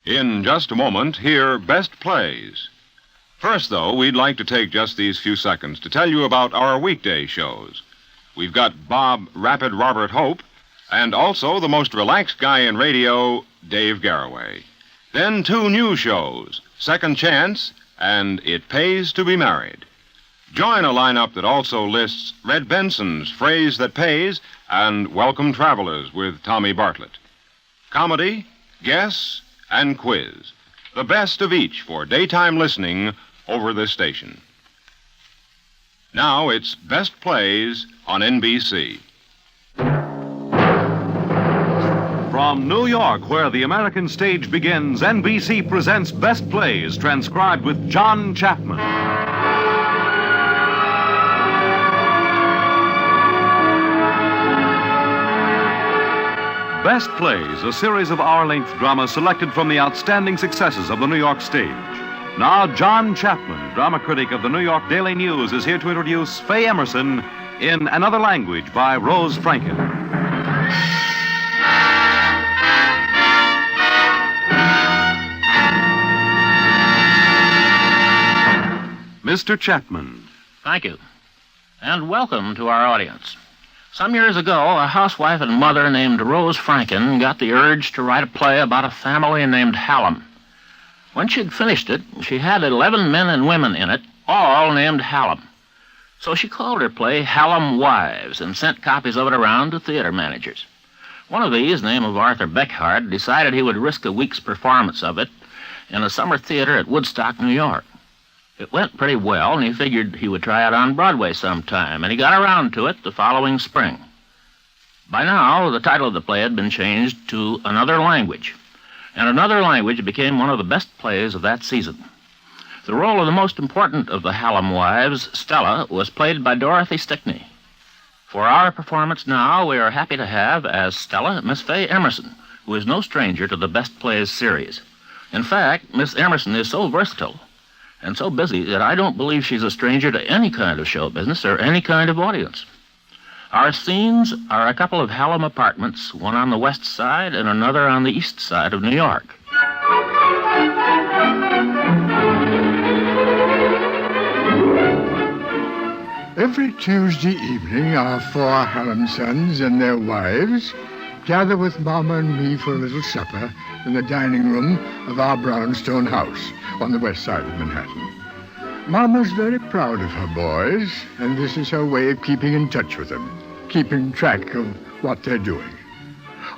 In just a moment, hear Best Plays. First, though, we'd like to take just these few seconds to tell you about our weekday shows. We've got Bob Rapid Robert Hope, and also the most relaxed guy in radio, Dave Garraway. Then 2 new shows, Second Chance and It Pays to Be Married. Join a lineup that also lists Red Benson's Phrase That Pays and Welcome Travelers with Tommy Bartlett. Comedy, Guess, and Quiz. The best of each for daytime listening over this station. Now it's Best Plays on NBC. From New York, where the American stage begins, NBC presents Best Plays, transcribed with John Chapman. Best Plays, a series of hour-length dramas selected from the outstanding successes of the New York stage. Now, John Chapman, drama critic of the New York Daily News, is here to introduce Faye Emerson in Another Language by Rose Franken. Mr. Chapman. Thank you. And welcome to our audience. Some years ago, a housewife and mother named Rose Franken got the urge to write a play about a family named Hallam. When she'd finished it, she had 11 men and women in it, all named Hallam. So she called her play Hallam Wives and sent copies of it around to theater managers. One of these, name of Arthur Beckhart, decided he would risk a week's performance of it in a summer theater at Woodstock, New York. It went pretty well, and he figured he would try it on Broadway sometime, and he got around to it the following spring. By now, the title of the play had been changed to Another Language, and Another Language became one of the best plays of that season. The role of the most important of the Hallam wives, Stella, was played by Dorothy Stickney. For our performance now, we are happy to have, as Stella, Miss Faye Emerson, who is no stranger to the Best Plays series. In fact, Miss Emerson is so versatile and so busy that I don't believe she's a stranger to any kind of show business or any kind of audience. Our scenes are a couple of Hallam apartments, one on the west side and another on the east side of New York. Every Tuesday evening, our 4 Hallam sons and their wives gather with Mama and me for a little supper in the dining room of our brownstone house on the west side of Manhattan. Mama's very proud of her boys, and this is her way of keeping in touch with them, keeping track of what they're doing.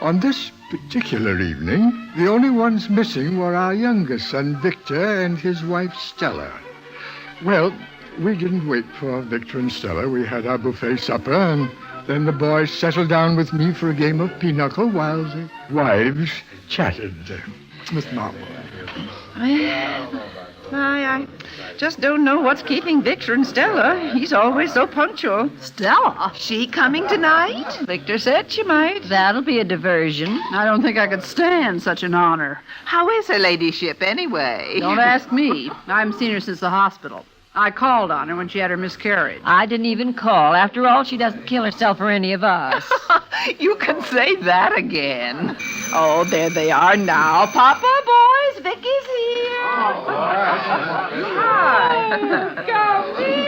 On this particular evening, the only ones missing were our youngest son, Victor, and his wife, Stella. Well, we didn't wait for Victor and Stella. We had our buffet supper, and then the boys settled down with me for a game of pinochle while the wives chatted with Mama. I just don't know what's keeping Victor and Stella. He's always so punctual. Stella? She coming tonight? Victor said she might. That'll be a diversion. I don't think I could stand such an honor. How is her ladyship, anyway? Don't ask me. I haven't seen her since the hospital. I called on her when she had her miscarriage. I didn't even call. After all, she doesn't kill herself for any of us. You can say that again. Oh, there they are now. Papa, boys, Vicky's here. Hi. Come in.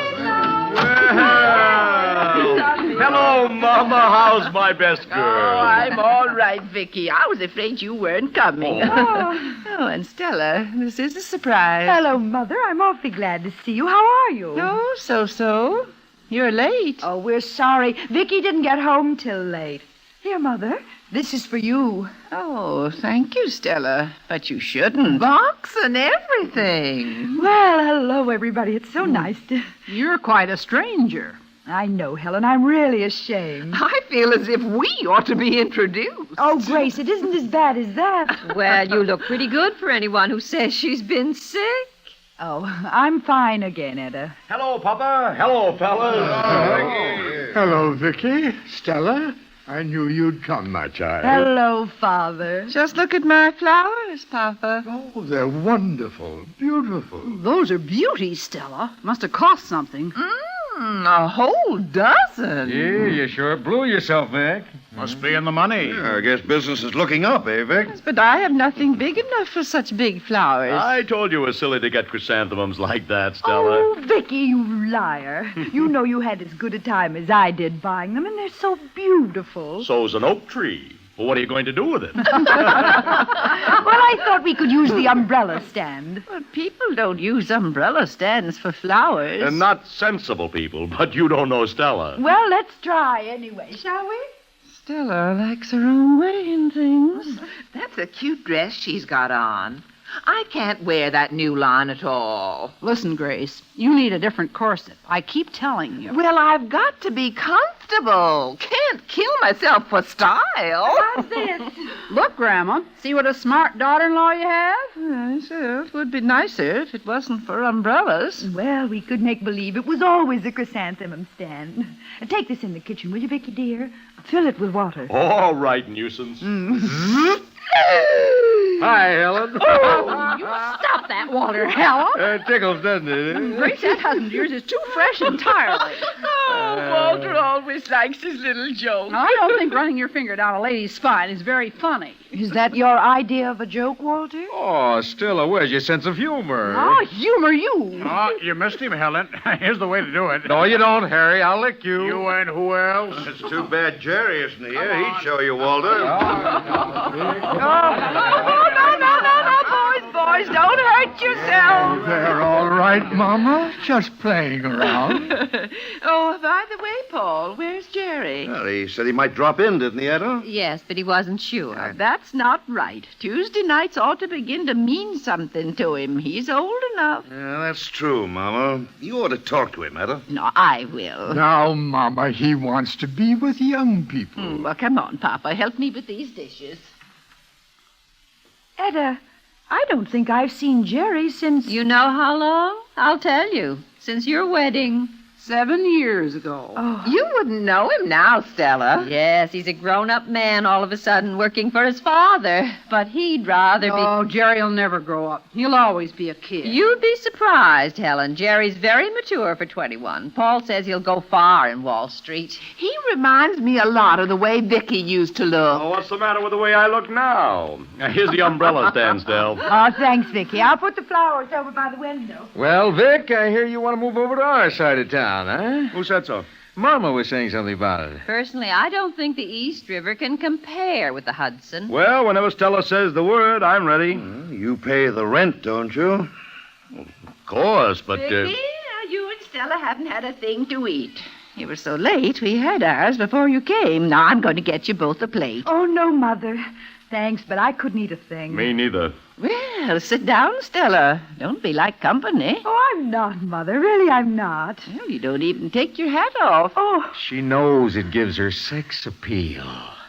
Hello, Mama. How's my best girl? Oh, I'm all right, Vicky. I was afraid you weren't coming. Oh, and Stella, this is a surprise. Hello, Mother. I'm awfully glad to see you. How are you? Oh, so. You're late. Oh, we're sorry. Vicky didn't get home till late. Here, Mother. This is for you. Oh, thank you, Stella. But you shouldn't. Box and everything. Well, hello, everybody. It's so nice to... You're quite a stranger. I know, Helen. I'm really ashamed. I feel as if we ought to be introduced. Oh, Grace, it isn't as bad as that. Well, you look pretty good for anyone who says she's been sick. Oh, I'm fine again, Etta. Hello, Papa. Hello, fellas. Hello, Vicky. Stella. I knew you'd come, my child. Hello, Father. Just look at my flowers, Papa. Oh, they're wonderful. Beautiful. Those are beauties, Stella. Must have cost something. A whole dozen. Yeah, you sure blew yourself, Mac. Must be in the money. Yeah, I guess business is looking up, eh, Vic? Yes, but I have nothing big enough for such big flowers. I told you it was silly to get chrysanthemums like that, Stella. Oh, Vicky, you liar. You know you had as good a time as I did buying them, and they're so beautiful. So's an oak tree. Well, what are you going to do with it? Well, I thought we could use the umbrella stand. Well, people don't use umbrella stands for flowers. And not sensible people, but you don't know Stella. Well, let's try anyway, shall we? Stella likes her own way in things. That's a cute dress she's got on. I can't wear that new line at all. Listen, Grace, you need a different corset. I keep telling you. Well, I've got to be comfortable. Can't kill myself for style. How's this? Look, Grandma, see what a smart daughter-in-law you have? Yes, it would be nicer if it wasn't for umbrellas. Well, we could make believe it was always a chrysanthemum stand. Take this in the kitchen, will you, Vicky, dear? Fill it with water. All right, nuisance. Hi, Helen. Oh, you must stop that water, Helen. It tickles, doesn't it? Grace, that husband of yours is too fresh entirely. Oh, Walter always likes his little joke. Now, I don't think running your finger down a lady's spine is very funny. Is that your idea of a joke, Walter? Oh, Stella, where's your sense of humor? Oh, humor you. Oh, you missed him, Helen. Here's the way to do it. No, you don't, Harry. I'll lick you. You and who else? It's too bad Jerry isn't here. He'd show you, Walter. Boys, don't hurt yourselves. They're all right, Mama. Just playing around. Oh, by the way, Paul, where's Jerry? Well, he said he might drop in, didn't he, Etta? Yes, but he wasn't sure. That's not right. Tuesday nights ought to begin to mean something to him. He's old enough. Yeah, that's true, Mama. You ought to talk to him, Etta. No, I will. Now, Mama, he wants to be with young people. Well, come on, Papa. Help me with these dishes. Etta, I don't think I've seen Jerry since... You know how long? I'll tell you. Since your wedding. 7 years ago. Oh. You wouldn't know him now, Stella. Yes, he's a grown-up man all of a sudden working for his father. But he'd rather Oh, Jerry'll never grow up. He'll always be a kid. You'd be surprised, Helen. Jerry's very mature for 21. Paul says he'll go far in Wall Street. He reminds me a lot of the way Vicky used to look. Oh, what's the matter with the way I look now? Here's the umbrella stand, Stell. Oh, thanks, Vicky. I'll put the flowers over by the window. Well, Vic, I hear you want to move over to our side of town, huh? Who said so? Mama was saying something about it. Personally, I don't think the East River can compare with the Hudson. Well, whenever Stella says the word, I'm ready. You pay the rent, don't you? Of course, but... Vicky, you and Stella haven't had a thing to eat. You were so late, we had ours before you came. Now I'm going to get you both a plate. Oh, no, Mother. Thanks, but I couldn't eat a thing. Me neither. Well, sit down, Stella. Don't be like company. Oh, I'm not, Mother. Really, I'm not. Well, you don't even take your hat off. Oh, She knows it gives her sex appeal.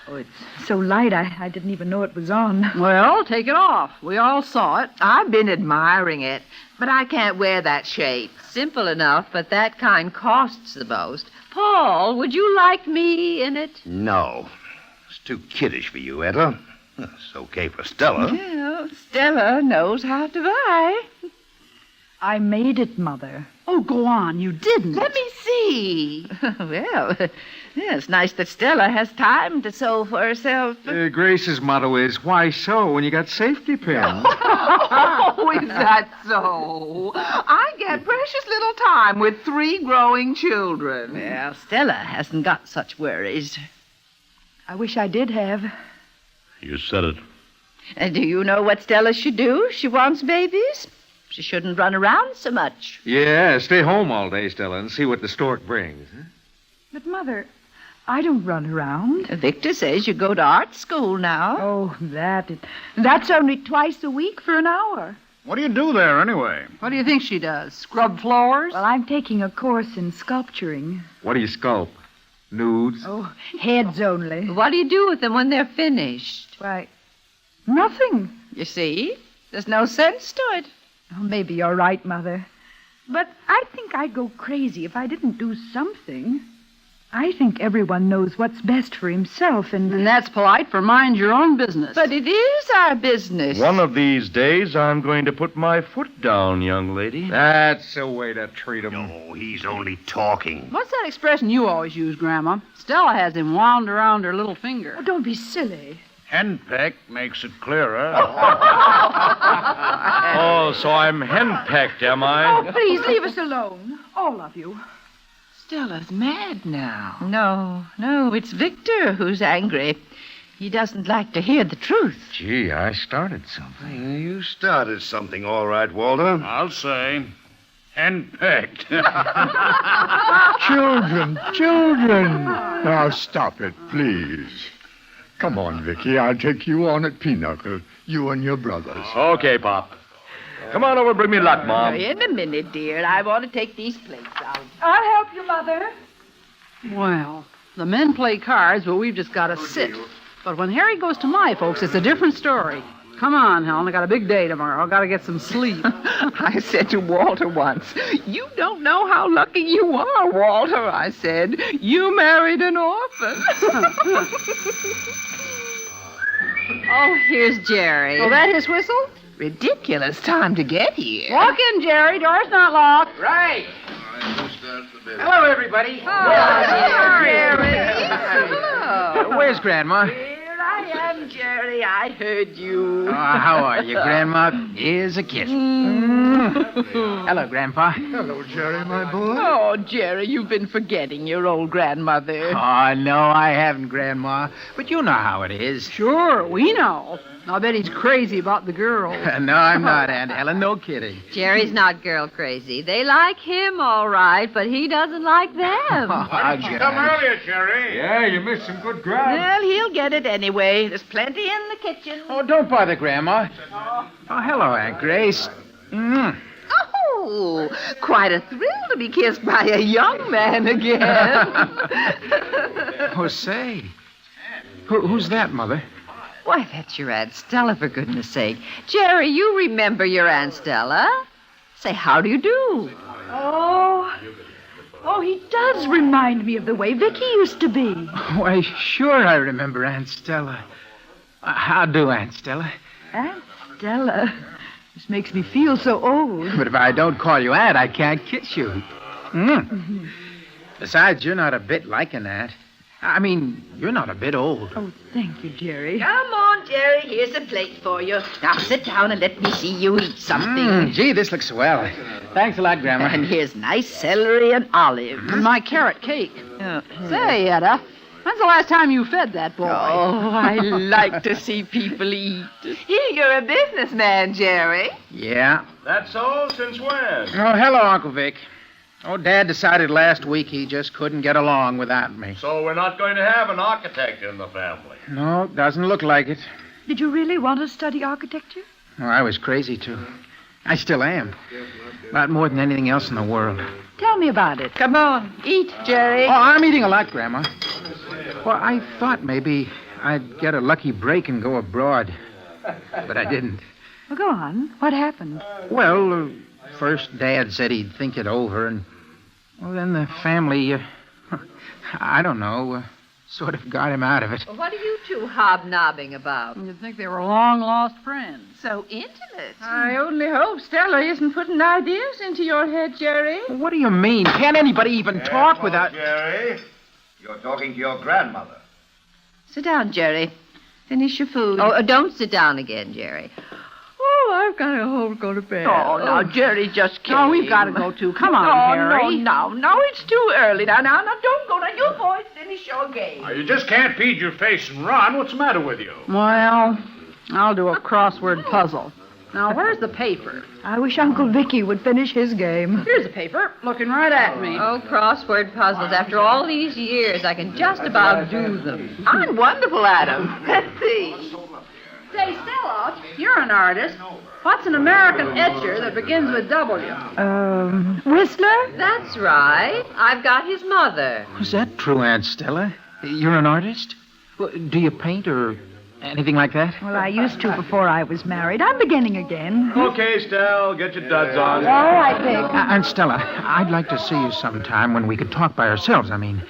it's so light, I didn't even know it was on. Well, take it off. We all saw it. I've been admiring it, but I can't wear that shape. Simple enough, but that kind costs the most. Paul, would you like me in it? No. It's too kiddish for you, Etta. It's okay for Stella. Well, Stella knows how to buy. I made it, Mother. Oh, go on. You didn't. Let me see. Well, yeah, it's nice that Stella has time to sew for herself. Grace's motto is, why sew when you got safety pins? Oh, is that so? I get precious little time with 3 growing children. Well, Stella hasn't got such worries. I wish I did have. You said it. And do you know what Stella should do? She wants babies. She shouldn't run around so much. Yeah, stay home all day, Stella, and see what the stork brings. Huh? But, Mother, I don't run around. Victor says you go to art school now. Oh, that's only twice a week for an hour. What do you do there, anyway? What do you think she does? Scrub floors? Well, I'm taking a course in sculpturing. What do you sculpt? Nudes? Oh, heads only. What do you do with them when they're finished? Why, nothing. You see? There's no sense to it. Oh, maybe you're right, Mother. But I think I'd go crazy if I didn't do something. I think everyone knows what's best for himself, And that's polite for mind your own business. But it is our business. One of these days, I'm going to put my foot down, young lady. That's the way to treat him. No, he's only talking. What's that expression you always use, Grandma? Stella has him wound around her little finger. Oh, don't be silly. Henpecked makes it clearer. Oh, so I'm henpecked, am I? Oh, please leave us alone. All of you. Stella's mad now. No, it's Victor who's angry. He doesn't like to hear the truth. Gee, I started something. You started something, all right, Walter. I'll say. Henpecked. Children. Now stop it, please. Come on, Vicky. I'll take you on at Pinochle. You and your brothers. Okay, Pop. Come on over and bring me luck, Mom. In a minute, dear. I want to take these plates out. I'll help you, Mother. Well, the men play cards, but we've just got to sit. But when Harry goes to my folks, it's a different story. Come on, Helen. I got a big day tomorrow. I got to get some sleep. I said to Walter once, "You don't know how lucky you are, Walter," I said. "You married an orphan." Oh, here's Jerry. Oh, that his whistle? Ridiculous time to get here. Walk in, Jerry. Door's not locked. Right. Hello, everybody. Hello. Where's Grandma? Here I am, Jerry. I heard you. How are you, Grandma? Here's a kiss. Hello, Grandpa. Hello, Jerry, my boy. Oh, Jerry, you've been forgetting your old grandmother. Oh, no, I haven't, Grandma. But you know how it is. Sure, we know. I bet he's crazy about the girl. No, I'm not, Aunt Helen. No kidding. Jerry's not girl crazy. They like him, all right, but he doesn't like them. Why didn't you come earlier, Jerry? Yeah, you missed some good grab. Well, he'll get it anyway. There's plenty in the kitchen. Oh, don't bother, Grandma. Oh, hello, Aunt Grace. Oh, quite a thrill to be kissed by a young man again. Oh, say. Who's that, Mother? Why, that's your Aunt Stella, for goodness sake. Jerry, you remember your Aunt Stella? Say, how do you do? Oh, he does remind me of the way Vicky used to be. Why, sure I remember Aunt Stella. How do, Aunt Stella? Aunt Stella. This makes me feel so old. But if I don't call you Aunt, I can't kiss you. Besides, you're not a bit like an aunt. I mean, you're not a bit old. Oh, thank you, Jerry. Come on, Jerry. Here's a plate for you. Now sit down and let me see you eat something. Gee, this looks swell. Thanks a lot, Grandma. And here's nice celery and olives. And my carrot cake. Say, Etta, when's the last time you fed that boy? Oh, I like to see people eat. Here, you're a businessman, Jerry. Yeah. That's so? Since when? Oh, hello, Uncle Vic. Oh, Dad decided last week he just couldn't get along without me. So we're not going to have an architect in the family. No, doesn't look like it. Did you really want to study architecture? Oh, I was crazy to. I still am. About more than anything else in the world. Tell me about it. Come on, eat, Jerry. Oh, I'm eating a lot, Grandma. Well, I thought maybe I'd get a lucky break and go abroad. But I didn't. Well, go on. What happened? Well, first Dad said he'd think it over, and well, then the family, I don't know, sort of got him out of it. What are you two hobnobbing about? You'd think they were long-lost friends. So intimate. I only hope Stella isn't putting ideas into your head, Jerry. What do you mean? Can't anybody even talk without... Jerry, you're talking to your grandmother. Sit down, Jerry. Finish your food. Oh, don't sit down again, Jerry. Oh, I've got to go to bed. Oh, now, Jerry just came. Oh, we've got to go, too. Come on, Harry. No, it's too early. Now, don't go. Now, you boys finish your game. You just can't feed your face and run. What's the matter with you? Well, I'll do a crossword puzzle. Now, where's the paper? I wish Uncle Vicky would finish his game. Here's the paper, looking right at me. Oh, crossword puzzles. After all these years, I can just about do them. I'm wonderful at 'em. Let's see. Say, Stella, you're an artist. What's an American etcher that begins with W? Whistler? That's right. I've got his mother. Was that true, Aunt Stella? You're an artist? Well, do you paint or anything like that? Well, I used to before I was married. I'm beginning again. Okay, Stell, get your duds on. All right, Vic. Aunt Stella, I'd like to see you sometime when we could talk by ourselves. I mean,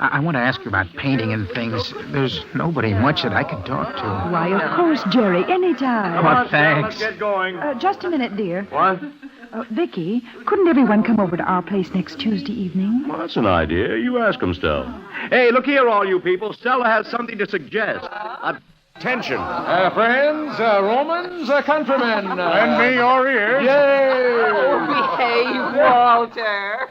I want to ask you about painting and things. There's nobody much that I can talk to. Why, of course, Jerry, anytime. Oh, thanks. Let's get going. Just a minute, dear. What? Vicky, couldn't everyone come over to our place next Tuesday evening? Well, that's an idea. You ask him, Stella. Hey, look here, all you people. Stella has something to suggest. Attention. Friends, Romans, countrymen. Lend me your ears. Behave, Walter.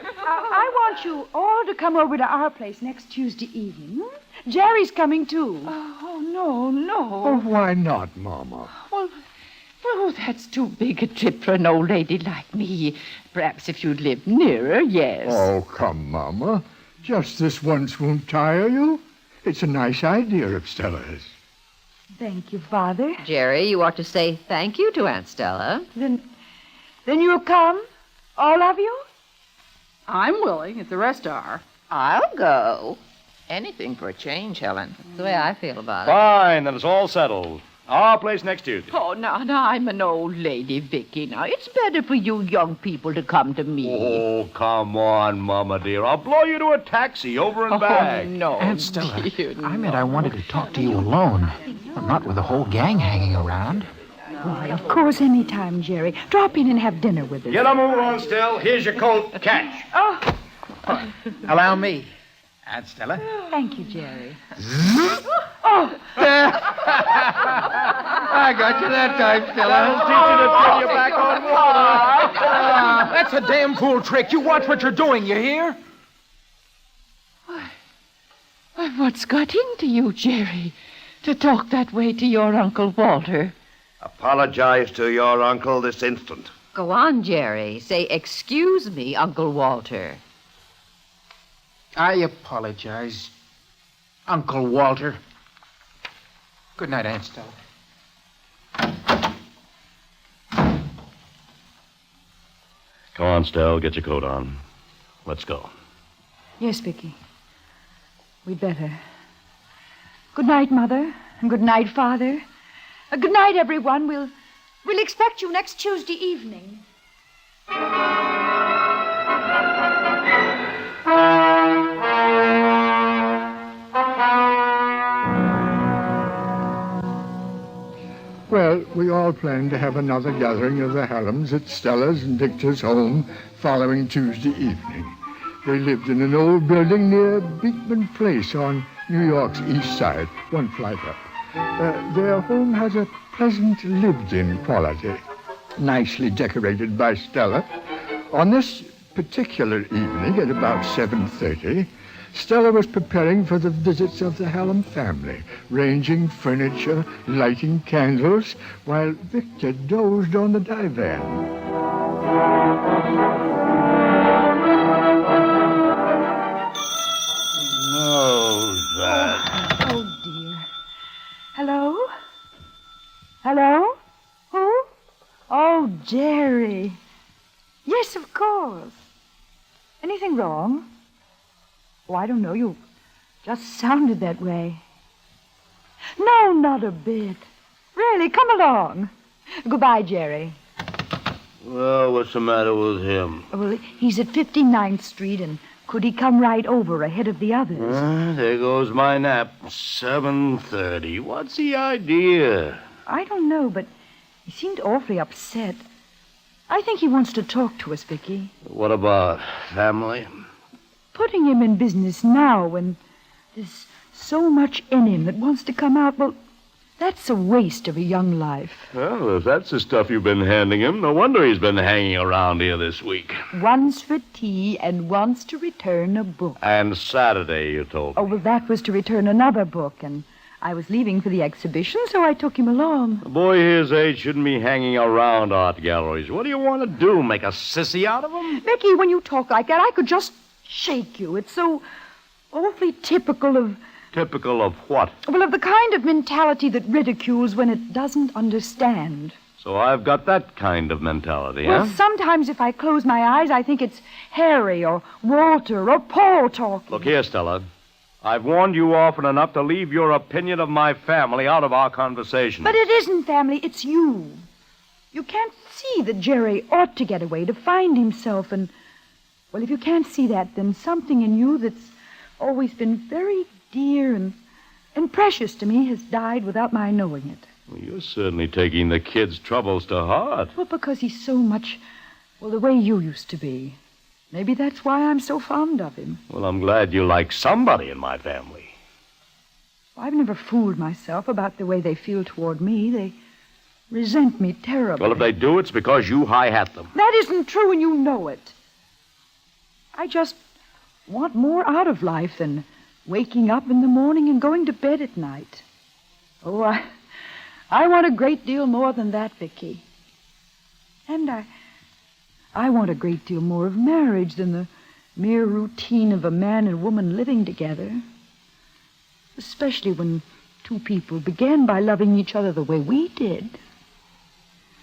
I want you all to come over to our place next Tuesday evening. Jerry's coming, too. Oh, no. Oh, why not, Mama? Well, that's too big a trip for an old lady like me. Perhaps if you'd lived nearer, yes. Oh, come, Mama. Just this once won't tire you. It's a nice idea of Stella's. Thank you, Father. Jerry, you ought to say thank you to Aunt Stella. Then you'll come? All of you? I'm willing, if the rest are. I'll go. Anything for a change, Helen. That's the way I feel about it. Fine, then it's all settled. Our place next Tuesday. Oh, now, I'm an old lady, Vicky. Now, it's better for you young people to come to me. Oh, come on, Mama dear. I'll blow you to a taxi over and back. Oh, no, Aunt Stella, dear, I meant I wanted to talk to you alone. Well, not with the whole gang hanging around. Why, of course, anytime, Jerry. Drop in and have dinner with us. Get a move on, Stell. Here's your coat. Catch. Allow me, Aunt Stella. Thank you, Jerry. I got you that time, Stella. Teaching to turn you back on water. That's a damn fool trick. You watch what you're doing, you hear? Why, what's got into you, Jerry, to talk that way to your Uncle Walter? Apologize to your uncle this instant. Go on, Jerry. Say, excuse me, Uncle Walter. I apologize, Uncle Walter. Good night, Aunt Stella. Come on, Stell. Get your coat on. Let's go. Yes, Vicky. We'd better. Good night, Mother. And good night, Father. Good night, everyone. We'll expect you next Tuesday evening. Well, we all planned to have another gathering of the Hallams at Stella's and Victor's home following Tuesday evening. They lived in an old building near Beekman Place on New York's east side, one flight up. Their home has a pleasant lived-in quality, nicely decorated by Stella. On this particular evening at about 7:30, Stella was preparing for the visits of the Hallam family, ranging furniture, lighting candles, while Victor dozed on the divan. Who's that? Oh, dear. Hello? Hello? Who? Oh, Jerry. Yes, of course. Anything wrong? Oh, I don't know. You just sounded that way. No, not a bit. Really, come along. Goodbye, Jerry. Well, what's the matter with him? Well, he's at 59th Street, and could he come right over ahead of the others? There goes my nap. 7:30. What's the idea? I don't know, but he seemed awfully upset. I think he wants to talk to us, Vicky. What about family? Putting him in business now when there's so much in him that wants to come out, well, that's a waste of a young life. Well, if that's the stuff you've been handing him, no wonder he's been hanging around here this week. Once for tea and once to return a book. And Saturday, you told me. Oh, well, that was to return another book, and I was leaving for the exhibition, so I took him along. A boy his age shouldn't be hanging around art galleries. What do you want to do, make a sissy out of him? Vicky, when you talk like that, I could just shake you. It's so awfully typical of... Typical of what? Well, of the kind of mentality that ridicules when it doesn't understand. So I've got that kind of mentality, Well, huh? sometimes if I close my eyes, I think it's Harry or Walter or Paul talking. Look here, Stella. I've warned you often enough to leave your opinion of my family out of our conversation. But it isn't family, it's you. You can't see that Jerry ought to get away to find himself, and... Well, if you can't see that, then something in you that's always been very dear and precious to me, has died without my knowing it. Well, you're certainly taking the kid's troubles to heart. Well, because he's so much, well, the way you used to be. Maybe that's why I'm so fond of him. Well, I'm glad you like somebody in my family. I've never fooled myself about the way they feel toward me. They resent me terribly. Well, if they do, it's because you high-hat them. That isn't true, and you know it. I just want more out of life than waking up in the morning and going to bed at night. Oh, I want a great deal more than that, Vicky. And I want a great deal more of marriage than the mere routine of a man and woman living together. Especially when two people began by loving each other the way we did.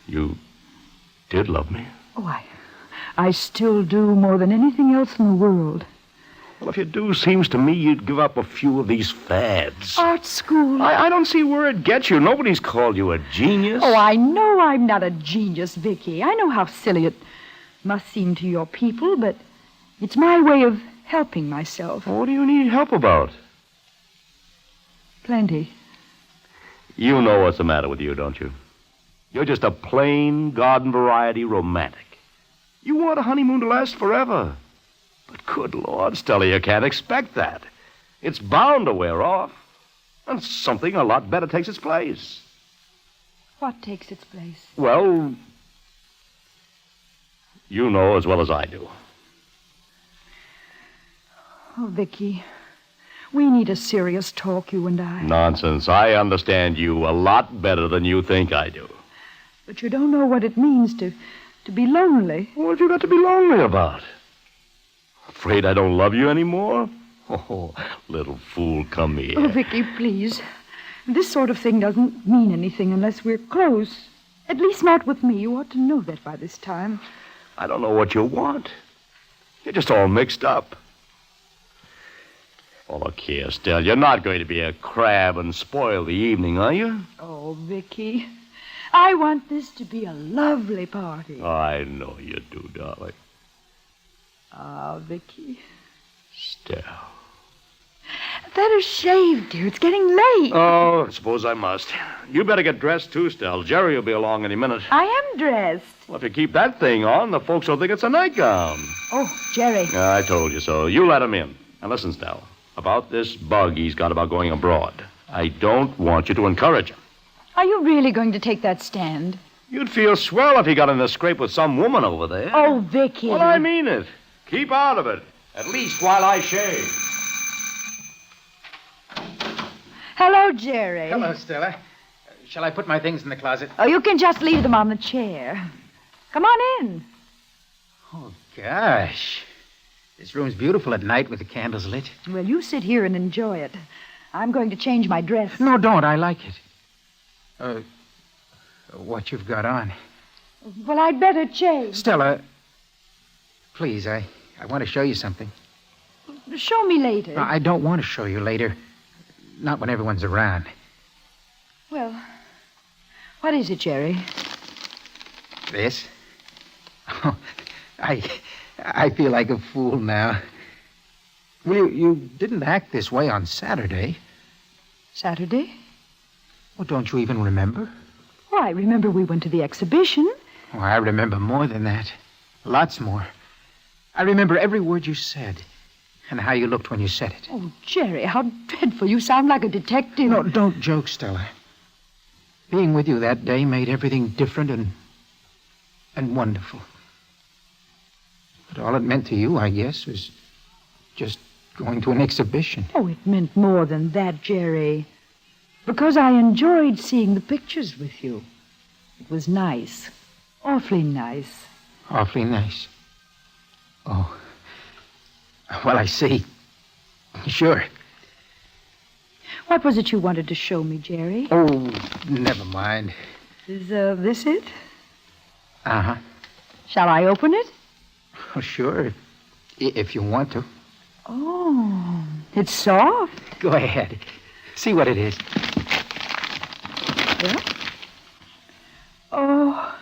You did love me? Oh, I still do more than anything else in the world. Well, if you do, seems to me you'd give up a few of these fads. Art school. I don't see where it gets you. Nobody's called you a genius. Oh, I know I'm not a genius, Vicky. I know how silly it must seem to your people, but it's my way of helping myself. What do you need help about? Plenty. You know what's the matter with you, don't you? You're just a plain, garden variety romantic. You want a honeymoon to last forever. But good Lord, Stella, you can't expect that. It's bound to wear off. And something a lot better takes its place. What takes its place? Well, you know as well as I do. Oh, Vicky, we need a serious talk, you and I. Nonsense. I understand you a lot better than you think I do. But you don't know what it means to be lonely. What have you got to be lonely about? Afraid I don't love you anymore? Oh, little fool, come here. Oh, Vicky, please. This sort of thing doesn't mean anything unless we're close. At least not with me. You ought to know that by this time. I don't know what you want. You're just all mixed up. Oh, look here, Stella. You're not going to be a crab and spoil the evening, are you? Oh, Vicky, I want this to be a lovely party. I know you do, darling. Ah, Vicky. Stella. Better shave, dear. It's getting late. Oh, I suppose I must. You better get dressed, too, Stella. Jerry will be along any minute. I am dressed. Well, if you keep that thing on, the folks will think it's a nightgown. Oh, Jerry. I told you so. You let him in. Now, listen, Stella. About this bug he's got about going abroad. I don't want you to encourage him. Are you really going to take that stand? You'd feel swell if he got in a scrape with some woman over there. Oh, Vicky. Well, I mean it. Keep out of it. At least while I shave. Hello, Jerry. Hello, Stella. Shall I put my things in the closet? Oh, you can just leave them on the chair. Come on in. Oh, gosh. This room's beautiful at night with the candles lit. Well, you sit here and enjoy it. I'm going to change my dress. No, don't. I like it. What you've got on. Well, I'd better change. Stella, please, I want to show you something. Show me later. No, I don't want to show you later. Not when everyone's around. Well, what is it, Jerry? This? Oh, I feel like a fool now. Well, you didn't act this way on Saturday. Saturday? Well, don't you even remember? Oh, I remember we went to the exhibition. Oh, I remember more than that. Lots more. I remember every word you said and how you looked when you said it. Oh, Jerry, how dreadful. You sound like a detective. No, don't joke, Stella. Being with you that day made everything different and wonderful. But all it meant to you, I guess, was just going to an exhibition. Oh, it meant more than that, Jerry. Because I enjoyed seeing the pictures with you. It was nice. Awfully nice. Awfully nice. Oh. Well, I see. Sure. What was it you wanted to show me, Jerry? Oh, never mind. Is this it? Uh-huh. Shall I open it? Oh, sure. If you want to. Oh, it's soft. Go ahead. See what it is. Yeah? Oh,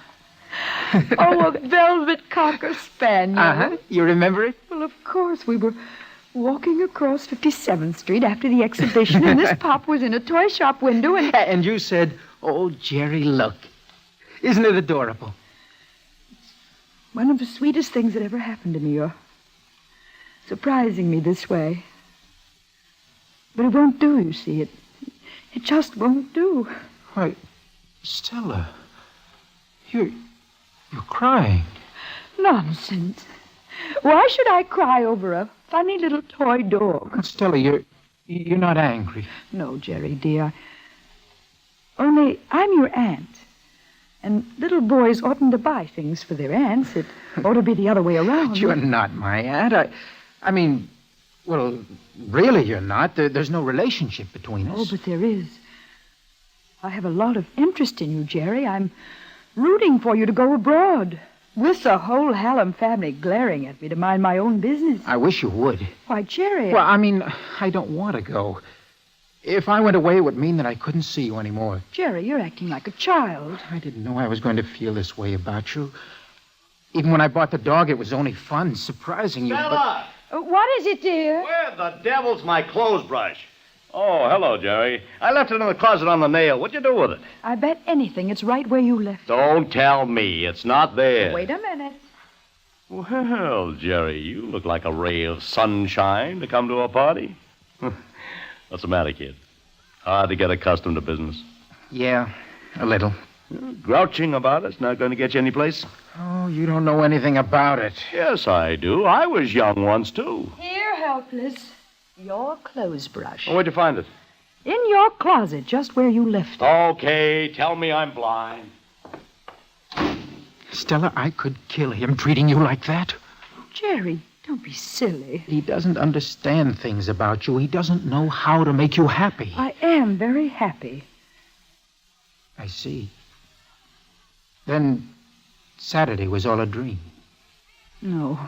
a velvet cocker spaniel. Uh-huh. You remember it? Well, of course. We were walking across 57th Street after the exhibition, and this pop was in a toy shop window, and... And you said, "Oh, Jerry, look. Isn't it adorable?" One of the sweetest things that ever happened to me. You're surprising me this way. But it won't do, you see. It just won't do. Why, Stella, you're crying. Nonsense. Why should I cry over a funny little toy dog? Stella, you're not angry. No, Jerry, dear. Only I'm your aunt. And little boys oughtn't to buy things for their aunts. It ought to be the other way around. But you're not my aunt. I mean, well, really you're not. There's no relationship between us. Oh, but there is. I have a lot of interest in you, Jerry. I'm rooting for you to go abroad. With the whole Hallam family glaring at me to mind my own business. I wish you would. Why, Jerry... Well, I mean, I don't want to go. If I went away, it would mean that I couldn't see you anymore. Jerry, you're acting like a child. I didn't know I was going to feel this way about you. Even when I bought the dog, it was only fun, surprising you, Stella! What is it, dear? Where the devil's my clothes brush? Oh, hello, Jerry. I left it in the closet on the nail. What'd you do with it? I bet anything it's right where you left it. Don't tell me. It's not there. Wait a minute. Well, Jerry, you look like a ray of sunshine to come to a party. What's the matter, kid? Hard to get accustomed to business. Yeah, a little. Grouching about it's not going to get you any place. Oh, you don't know anything about it. Yes, I do. I was young once, too. Here, helpless. Your clothes brush. Oh, where'd you find it? In your closet, just where you left it. Okay, tell me I'm blind. Stella, I could kill him treating you like that. Jerry, don't be silly. He doesn't understand things about you. He doesn't know how to make you happy. I am very happy. I see. Then Saturday was all a dream. No.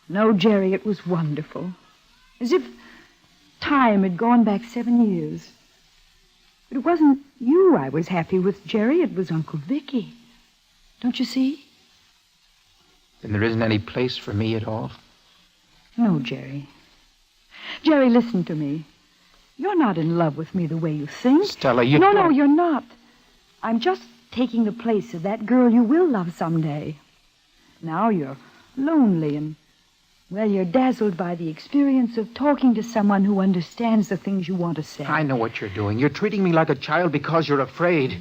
No, Jerry, it was wonderful. As if time had gone back 7 years. But it wasn't you I was happy with, Jerry. It was Uncle Vicky. Don't you see? Then there isn't any place for me at all? No, Jerry. Jerry, listen to me. You're not in love with me the way you think. Stella, you... No, you're not. I'm just taking the place of that girl you will love someday. Now you're lonely and, well, you're dazzled by the experience of talking to someone who understands the things you want to say. I know what you're doing. You're treating me like a child because you're afraid.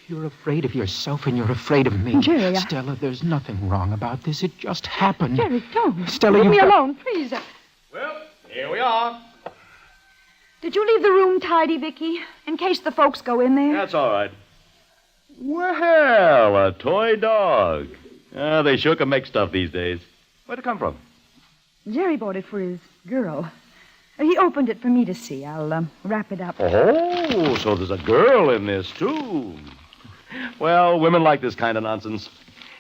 You're afraid of yourself and you're afraid of me. Jerry, Stella, there's nothing wrong about this. It just happened. Jerry, don't. Stella, leave me alone, please. Well, here we are. Did you leave the room tidy, Vicky, in case the folks go in there? That's all right. Well, a toy dog. They sure can make stuff these days. Where'd it come from? Jerry bought it for his girl. He opened it for me to see. I'll wrap it up. Oh, so there's a girl in this, too. Well, women like this kind of nonsense.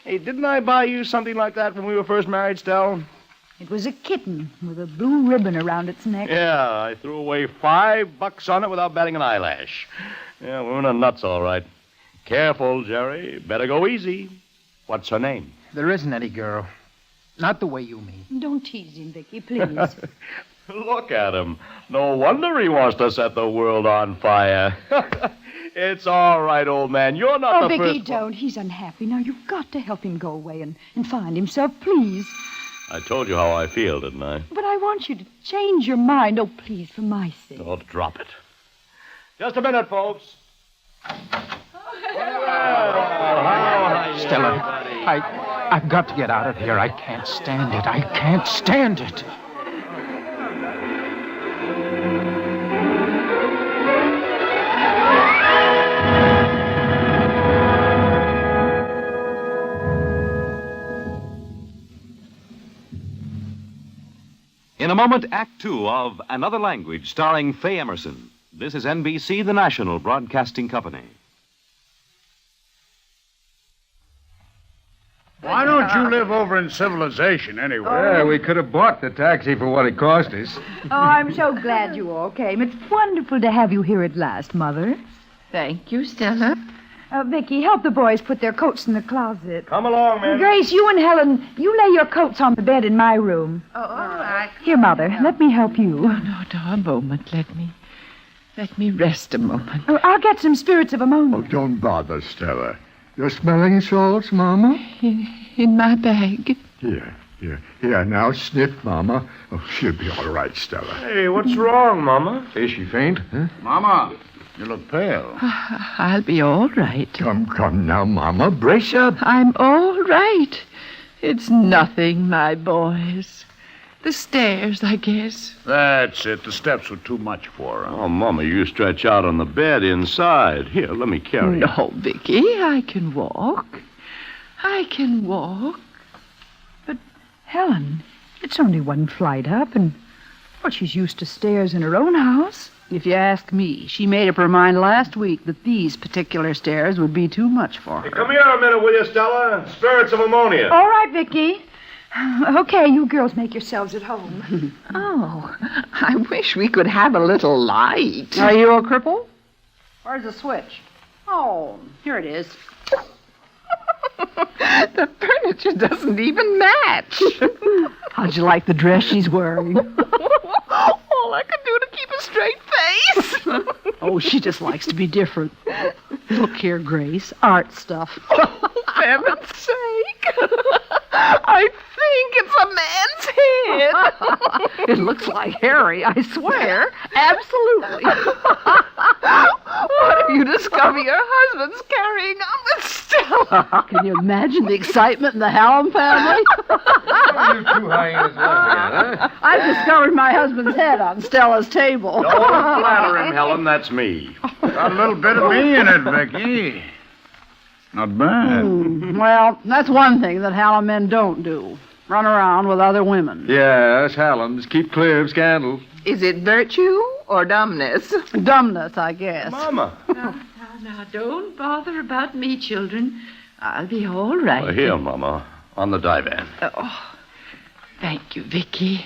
Hey, didn't I buy you something like that when we were first married, Stella? It was a kitten with a blue ribbon around its neck. Yeah, I threw away $5 on it without batting an eyelash. Yeah, women are nuts, all right. Careful, Jerry. Better go easy. What's her name? There isn't any girl. Not the way you mean. Don't tease him, Vicky, please. Look at him. No wonder he wants to set the world on fire. It's all right, old man. You're not the Vicky, first... don't. He's unhappy. Now, you've got to help him go away and find himself, please. I told you how I feel, didn't I? But I want you to change your mind. Oh, please, for my sake. Oh, drop it. Just a minute, folks. Stella, I've got to get out of here. I can't stand it. I can't stand it. In a moment, Act Two of Another Language, starring Faye Emerson. This is NBC, the national broadcasting company. Why don't you live over in civilization, anyway? Yeah, we could have bought the taxi for what it cost us. Oh, I'm so glad you all came. It's wonderful to have you here at last, Mother. Thank you, Stella. Vicky, help the boys put their coats in the closet. Come along, man. Grace, you and Helen, you lay your coats on the bed in my room. Oh, all right. Here, Mother, let me help you. No, a moment. Let me rest a moment. Oh, I'll get some spirits of ammonia. Oh, don't bother, Stella. You're smelling salts, Mama? In my bag. Here. Here, now sniff, Mama. Oh, she'll be all right, Stella. Hey, what's wrong, Mama? Is she faint? Huh? Mama, you look pale. I'll be all right. Come now, Mama. Brace up. I'm all right. It's nothing, my boys. The stairs, I guess. That's it. The steps were too much for her. Oh, Mama, you stretch out on the bed inside. Here, let me carry you. No, Vicky, I can walk. But, Helen, it's only one flight up, and, well, she's used to stairs in her own house. If you ask me, she made up her mind last week that these particular stairs would be too much for her. Hey, come here a minute, will you, Stella? Spirits of ammonia. All right, Vicky. Okay, you girls make yourselves at home. Oh, I wish we could have a little light. Are you a cripple? Where's the switch? Oh, here it is. The furniture doesn't even match. How'd you like the dress she's wearing? All I could do to keep a straight face. Oh, she just likes to be different. Look here, Grace. Art stuff. Oh, for heaven's sake. I think it's a man's head. It looks like Harry, I swear. Absolutely. What if you discover your husband's carrying on with Stella? Can you imagine the excitement in the Hallam family? You two hyenas laughing at, huh? I discovered my husband's head on Stella's table. Don't flatter him, Helen. That's me. Got a little bit of me in it, Vicky. Not bad. Well, that's one thing that Hallam men don't do. Run around with other women. Yes, Hallam's. Keep clear of scandal. Is it virtue or dumbness? Dumbness, I guess. Mama. Now, don't bother about me, children. I'll be all right. Here, Mama, on the divan. Oh, thank you, Vicky.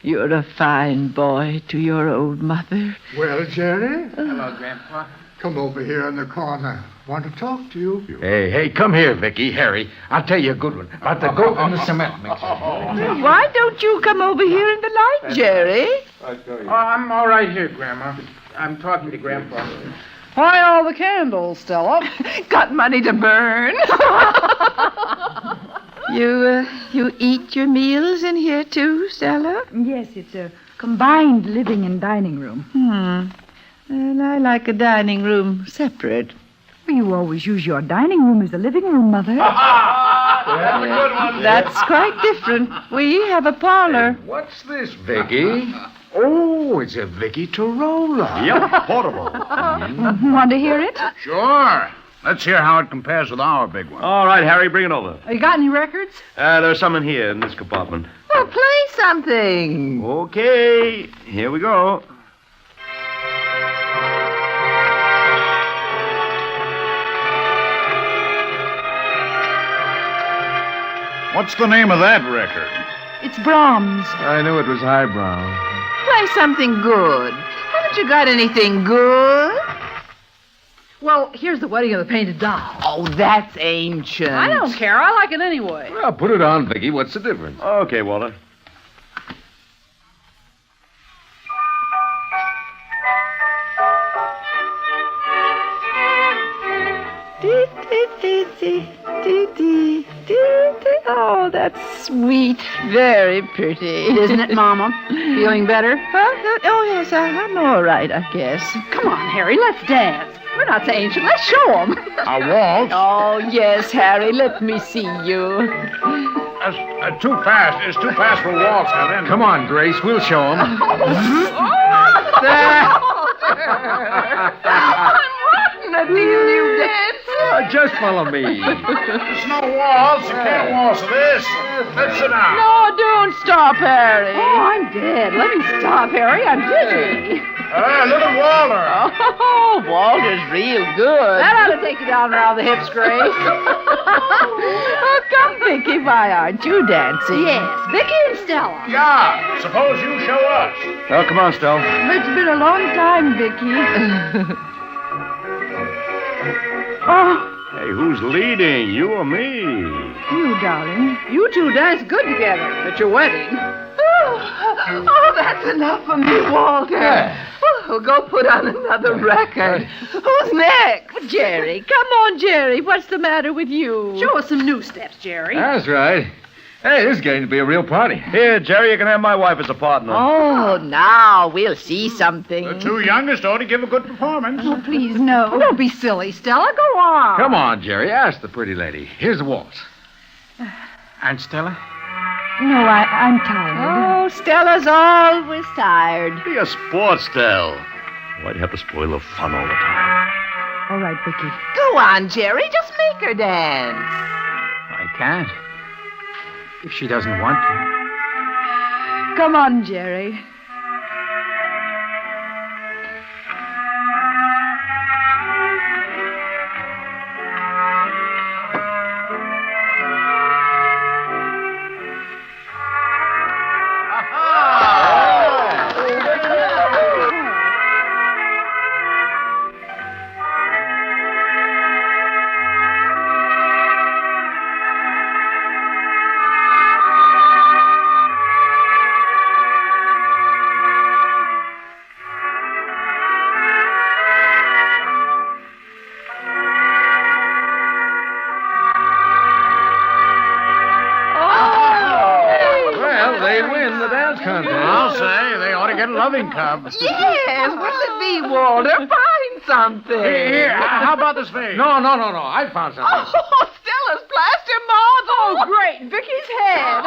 You're a fine boy to your old mother. Well, Jerry? Hello, Grandpa. Come over here in the corner. Want to talk to you. Hey, come here, Vicky, Harry. I'll tell you a good one about the goat and the cement mixer. Why don't you come over here in the light, Jerry? Oh, I'm all right here, Grandma. I'm talking to Grandpa. Why all the candles, Stella? Got money to burn. You eat your meals in here too, Stella? Yes, it's a combined living and dining room. Well, I like a dining room separate. Well, you always use your dining room as the living room, Mother. That's a good one. That's quite different. We have a parlor. What's this, Vicky? Oh, it's a Vicky Tarola. Yep, portable. Want to hear it? Sure. Let's hear how it compares with our big one. All right, Harry, bring it over. You got any records? There's some in here in this compartment. Well, play something. Okay, here we go. What's the name of that record? It's Brahms. I knew it was highbrow. Play something good. Haven't you got anything good? Well, here's the wedding of the painted doll. Oh, that's ancient. I don't care. I like it anyway. Well, put it on, Vicky. What's the difference? Okay, Walter. Oh, that's sweet. Very pretty. Isn't it, Mama? Feeling better? Huh? Oh, yes, I'm all right, I guess. Come on, Harry, let's dance. We're not so ancient. Let's show them. A waltz? Oh, yes, Harry, let me see you. That's too fast. It's too fast for a waltz, Helen. Come on, Grace. We'll show him. I'm rotten at these new dances. Just follow me. It's no waltz. You can't waltz this. Let's sit down. No, don't stop, Harry. Oh, I'm dead. Let me stop, Harry. I'm dizzy. Little Walter. Oh, Walter's real good. That ought to take you down around the hips, Grace. Oh, come, Vicky. Why aren't you dancing? Yes, Vicky and Stella. Yeah. Suppose you show us. Oh, come on, Stella. It's been a long time, Vicky. Oh, Hey, who's leading? You or me? you, darling. You two dance good together at your wedding. Oh, that's enough for me, Walter. Oh, go put on another record. Who's next? Jerry, come on, Jerry. What's the matter with you? Show us some new steps, Jerry. That's right. Hey, this is getting to be a real party. Here, Jerry, you can have my wife as a partner. Oh, now we'll see something. The two youngest ought to give a good performance. Oh, please, no. Don't be silly, Stella. Go on. Come on, Jerry. Ask the pretty lady. Here's the waltz. Aunt Stella? No, I'm tired. Oh, Stella's always tired. Be a sport, Stell. Why'd you have to spoil the fun all the time? All right, Vicky. Go on, Jerry. Just make her dance. I can't. If she doesn't want to. Come on, Jerry. I'll say they ought to get a loving cub. Yes, what'll it be, Walter? Find something. Here, how about this face? No. I found something. Oh, Stella's plaster marble. Oh, great. Vicky's head.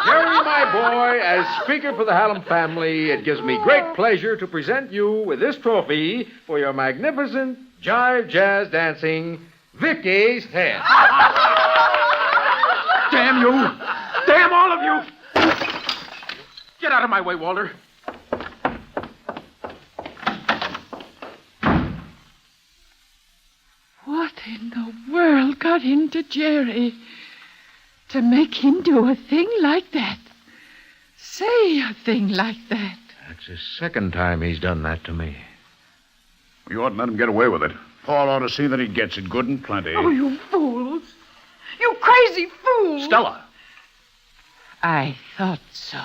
Jerry, my boy, as Speaker for the Hallam family, it gives me great pleasure to present you with this trophy for your magnificent jive jazz dancing, Vicky's head. Damn you! Damn all of you! Get out of my way, Walter. What in the world got into Jerry to make him do a thing like that? Say a thing like that. That's the second time he's done that to me. You oughtn't let him get away with it. Paul ought to see that he gets it good and plenty. Oh, you fools. You crazy fools. Stella. I thought so.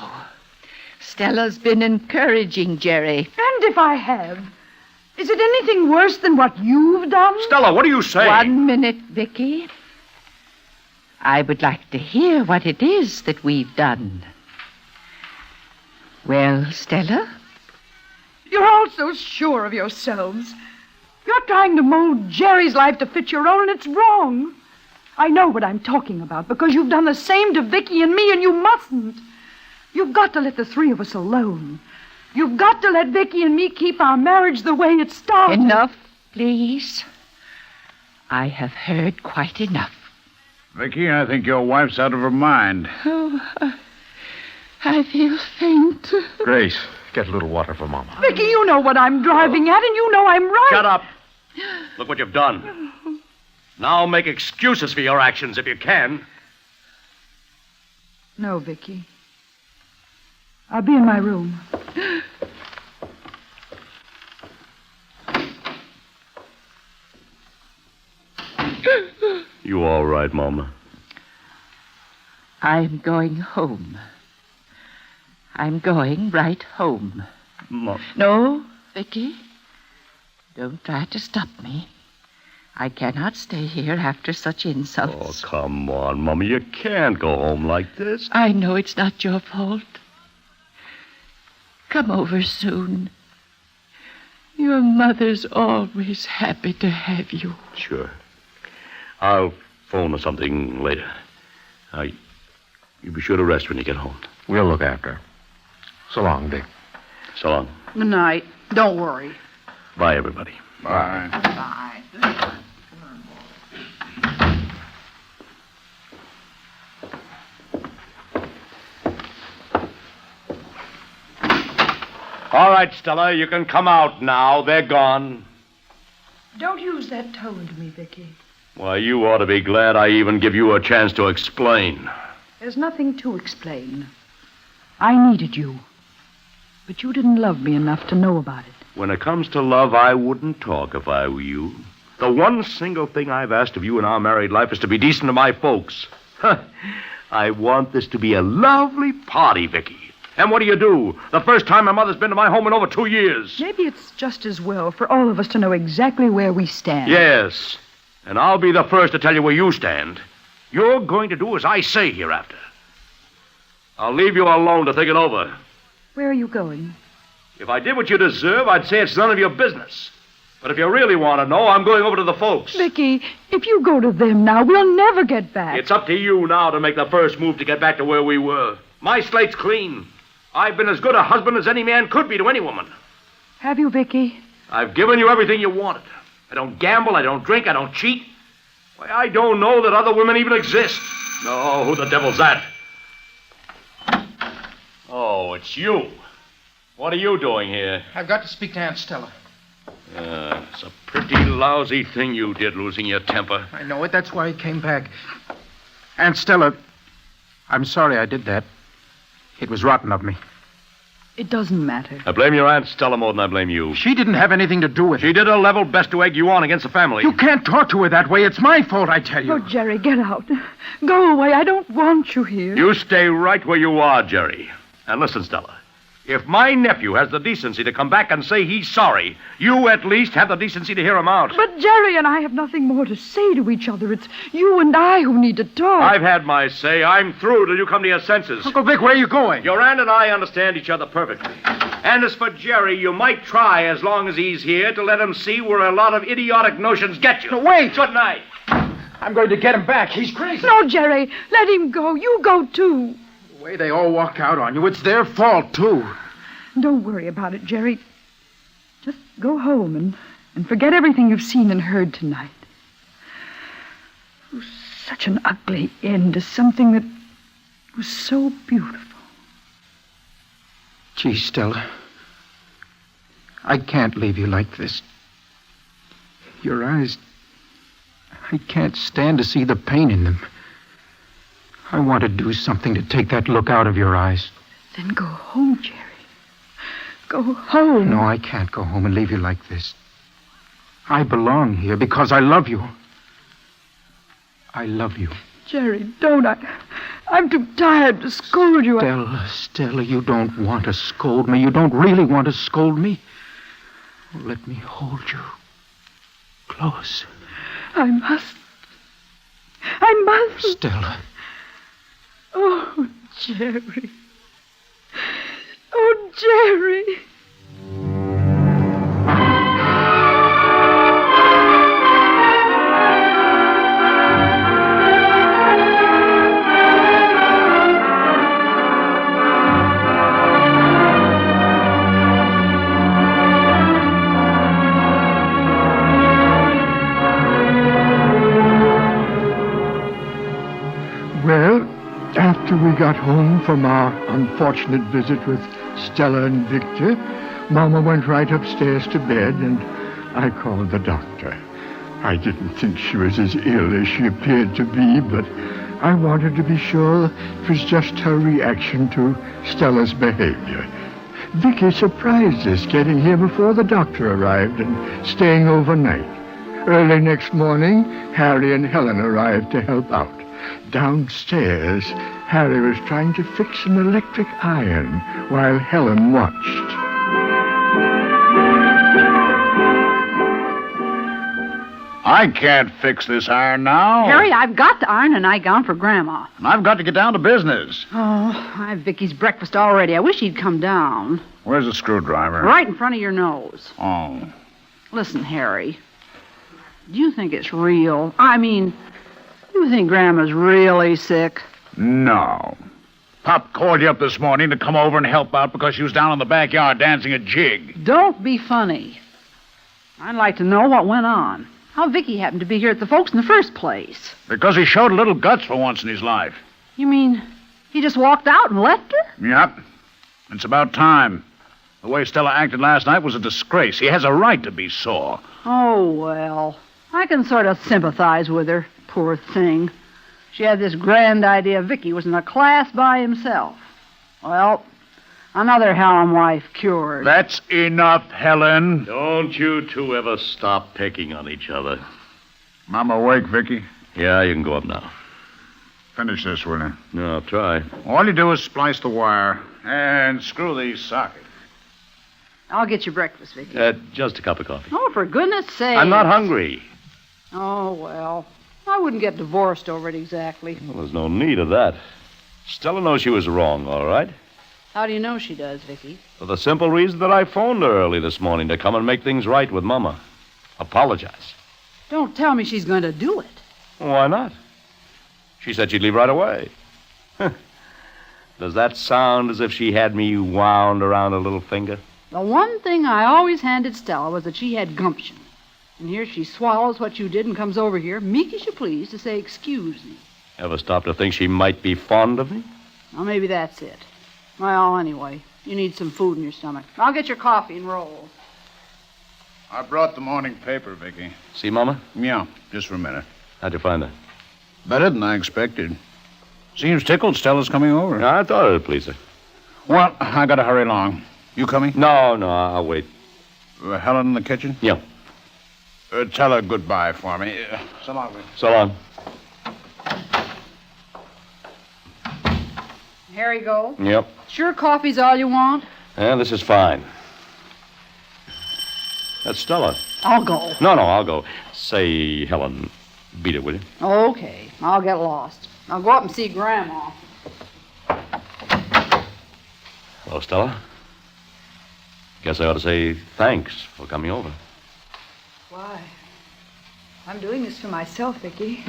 Stella's been encouraging Jerry. And if I have, is it anything worse than what you've done? Stella, what are you saying? 1 minute, Vicky. I would like to hear what it is that we've done. Well, Stella? You're all so sure of yourselves. You're trying to mold Jerry's life to fit your own, and it's wrong. I know what I'm talking about, because you've done the same to Vicky and me, and you mustn't. You've got to let the three of us alone. You've got to let Vicky and me keep our marriage the way it started. Enough, please. I have heard quite enough. Vicky, I think your wife's out of her mind. Oh, I feel faint. Grace, get a little water for Mama. Vicky, you know what I'm driving at, and you know I'm right. Shut up. Look what you've done. Now make excuses for your actions if you can. No, Vicky. I'll be in my room. You all right, Mama? I'm going home. I'm going right home. No, Vicky. Don't try to stop me. I cannot stay here after such insults. Oh, come on, Mama. You can't go home like this. I know it's not your fault. Come over soon. Your mother's always happy to have you. Sure. I'll phone or something later. You be sure to rest when you get home. We'll look after her. So long, Dick. So long. Good night. Don't worry. Bye, everybody. Bye. Bye. All right, Stella, you can come out now. They're gone. Don't use that tone to me, Vicky. Why, you ought to be glad I even give you a chance to explain. There's nothing to explain. I needed you. But you didn't love me enough to know about it. When it comes to love, I wouldn't talk if I were you. The one single thing I've asked of you in our married life is to be decent to my folks. I want this to be a lovely party, Vicky. And what do? The first time my mother's been to my home in over 2 years. Maybe it's just as well for all of us to know exactly where we stand. Yes. And I'll be the first to tell you where you stand. You're going to do as I say hereafter. I'll leave you alone to think it over. Where are you going? If I did what you deserve, I'd say it's none of your business. But if you really want to know, I'm going over to the folks. Vicky, if you go to them now, we'll never get back. It's up to you now to make the first move to get back to where we were. My slate's clean. I've been as good a husband as any man could be to any woman. Have you, Vicky? I've given you everything you wanted. I don't gamble, I don't drink, I don't cheat. Why, I don't know that other women even exist. No, who the devil's that? Oh, it's you. What are you doing here? I've got to speak to Aunt Stella. It's a pretty lousy thing you did, losing your temper. I know it. That's why I came back. Aunt Stella, I'm sorry I did that. It was rotten of me. It doesn't matter. I blame your Aunt Stella more than I blame you. She didn't have anything to do with it. She did her level best to egg you on against the family. You can't talk to her that way. It's my fault, I tell you. Oh, Jerry, get out. Go away. I don't want you here. You stay right where you are, Jerry. And listen, Stella. If my nephew has the decency to come back and say he's sorry, you at least have the decency to hear him out. But Jerry and I have nothing more to say to each other. It's you and I who need to talk. I've had my say. I'm through till you come to your senses. Uncle Vic, where are you going? Your aunt and I understand each other perfectly. And as for Jerry, you might try, as long as he's here, to let him see where a lot of idiotic notions get you. No, wait! Good night. I'm going to get him back. He's crazy. No, Jerry, let him go. You go, too. The way they all walk out on you, it's their fault, too. Don't worry about it, Jerry. Just go home and forget everything you've seen and heard tonight. It was such an ugly end to something that was so beautiful. Gee, Stella, I can't leave you like this. Your eyes, I can't stand to see the pain in them. I want to do something to take that look out of your eyes. Then go home, Jerry. Go home. No, I can't go home and leave you like this. I belong here because I love you. I love you. Jerry, don't. I'm too tired to scold you. Stella, you don't want to scold me. You don't really want to scold me. Oh, let me hold you close. I must. Stella. Oh, Jerry. Oh, Jerry. Well, after we got home from our unfortunate visit with Stella and Victor, Mama went right upstairs to bed, and I called the doctor. I didn't think she was as ill as she appeared to be, but I wanted to be sure it was just her reaction to Stella's behavior. Vicky surprised us, getting here before the doctor arrived and staying overnight. Early next morning, Harry and Helen arrived to help out. Downstairs, Harry was trying to fix an electric iron while Helen watched. I can't fix this iron now. Harry, I've got the iron and nightgown for Grandma. And I've got to get down to business. Oh, I have Vicky's breakfast already. I wish he'd come down. Where's the screwdriver? Right in front of your nose. Oh. Listen, Harry. Do you think it's real? I mean, you think Grandma's really sick? No. Pop called you up this morning to come over and help out because she was down in the backyard dancing a jig. Don't be funny. I'd like to know what went on. How Vicky happened to be here at the folks in the first place. Because he showed a little guts for once in his life. You mean he just walked out and left her? Yep. It's about time. The way Stella acted last night was a disgrace. He has a right to be sore. Oh, well, I can sort of sympathize with her. Poor thing. She had this grand idea Vicky was in a class by himself. Well, Another Hallam wife cured. That's enough, Helen. Don't you two ever stop picking on each other. I'm awake, Vicky. Yeah, you can go up now. Finish this, will you? No, I'll try. All you do is splice the wire and screw these sockets. I'll get you breakfast, Vicky. Just a cup of coffee. Oh, for goodness sake. I'm not hungry. Oh, well. I wouldn't get divorced over it exactly. Well, there's no need of that. Stella knows she was wrong, all right? How do you know she does, Vicky? For the simple reason that I phoned her early this morning to come and make things right with Mama. Apologize. Don't tell me she's going to do it. Why not? She said she'd leave right away. Does that sound as if she had me wound around her little finger? The one thing I always handed Stella was that she had gumption. And here she swallows what you did and comes over here, meek as you please, to say, excuse me. Ever stop to think she might be fond of me? Well, maybe that's it. Well, anyway, you need some food in your stomach. I'll get your coffee and rolls. I brought the morning paper, Vicky. See, Mama? Yeah, just for a minute. How'd you find that? Better than I expected. Seems tickled Stella's coming over. Yeah, I thought it'd please her. Well, I gotta hurry along. You coming? No, I'll wait. Helen in the kitchen? Yeah. Tell her goodbye for me. So long, Vicky. So long. Here you go. Yep. Sure coffee's all you want? Yeah, this is fine. That's Stella. I'll go. No, I'll go. Say, Helen, beat it, will you? Okay, I'll get lost. I'll go up and see Grandma. Hello, Stella. Guess I ought to say thanks for coming over. Why? I'm doing this for myself, Vicky.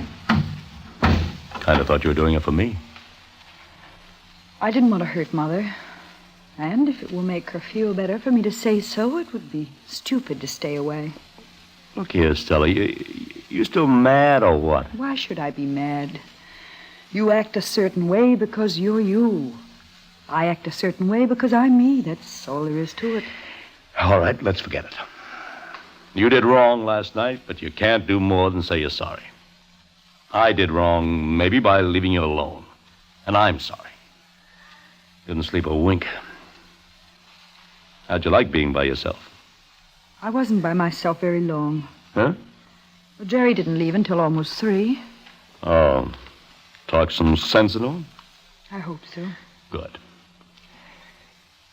Kind of thought you were doing it for me. I didn't want to hurt Mother. And if it will make her feel better for me to say so, it would be stupid to stay away. Look here, Stella. You still mad or what? Why should I be mad? You act a certain way because you're you. I act a certain way because I'm me. That's all there is to it. All right, let's forget it. You did wrong last night, but you can't do more than say you're sorry. I did wrong, maybe by leaving you alone. And I'm sorry. Didn't sleep a wink. How'd you like being by yourself? I wasn't by myself very long. Huh? Well, Jerry didn't leave until almost 3. Oh, talk some sense into him? I hope so. Good.